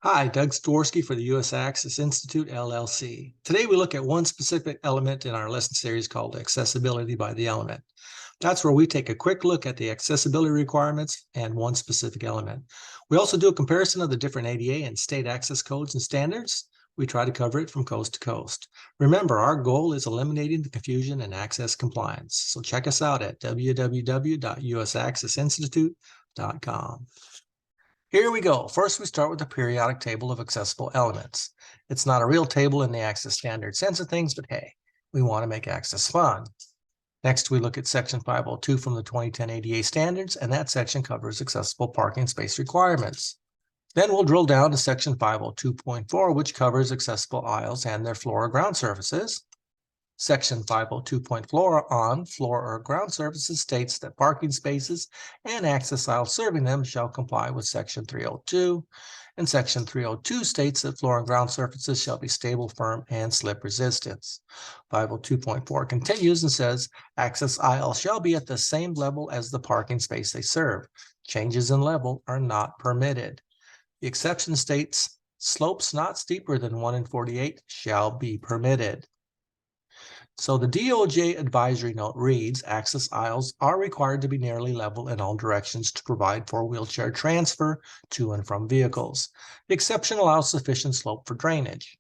Hi, Doug Stworski for the U.S. Access Institute, LLC. Today we look at one specific element in our lesson series called Accessibility by the Element. That's where we take a quick look at the accessibility requirements and one specific element. We also do a comparison of the different ADA and state access codes and standards. We try to cover it from coast to coast. Remember, our goal is eliminating the confusion and access compliance. So check us out at www.usaccessinstitute.com. Here we go. First, we start with the periodic table of accessible elements. It's not a real table in the access standard sense of things, but hey, we want to make access fun. Next, we look at section 502 from the 2010 ADA standards, and that section covers accessible parking space requirements. Then we'll drill down to section 502.4, which covers accessible aisles and their floor or ground surfaces. Section 502.4 on floor or ground surfaces states that parking spaces and access aisles serving them shall comply with Section 302. And Section 302 states that floor and ground surfaces shall be stable, firm, and slip resistance. 502.4 continues and says access aisles shall be at the same level as the parking space they serve. Changes in level are not permitted. The exception states slopes not steeper than 1 in 48 shall be permitted. So the DOJ advisory note reads, access aisles are required to be nearly level in all directions to provide for wheelchair transfer to and from vehicles. The exception allows sufficient slope for drainage.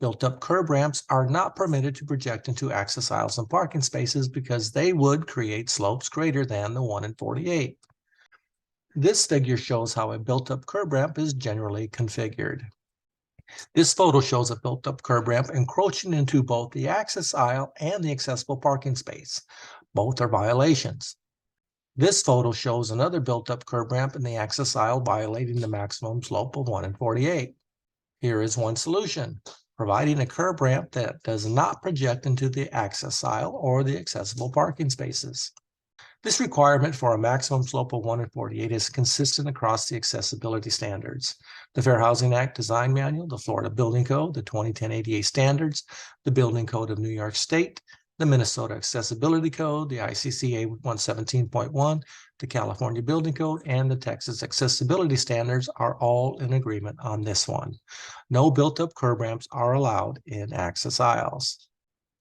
Built-up curb ramps are not permitted to project into access aisles and parking spaces because they would create slopes greater than the 1 in 48. This figure shows how a built-up curb ramp is generally configured. This photo shows a built-up curb ramp encroaching into both the access aisle and the accessible parking space. Both are violations. This photo shows another built-up curb ramp in the access aisle violating the maximum slope of 1 in 48. Here is one solution: providing a curb ramp that does not project into the access aisle or the accessible parking spaces. This requirement for a maximum slope of 1 in 48 is consistent across the accessibility standards. The Fair Housing Act Design Manual, the Florida Building Code, the 2010 ADA Standards, the Building Code of New York State, the Minnesota Accessibility Code, the ICCA 117.1, the California Building Code, and the Texas Accessibility Standards are all in agreement on this one. No built-up curb ramps are allowed in access aisles.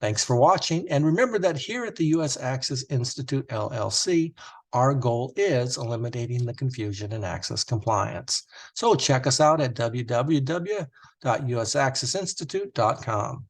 Thanks for watching, and remember that here at the U.S. Access Institute, LLC, our goal is eliminating the confusion in access compliance. So check us out at www.usaccessinstitute.com.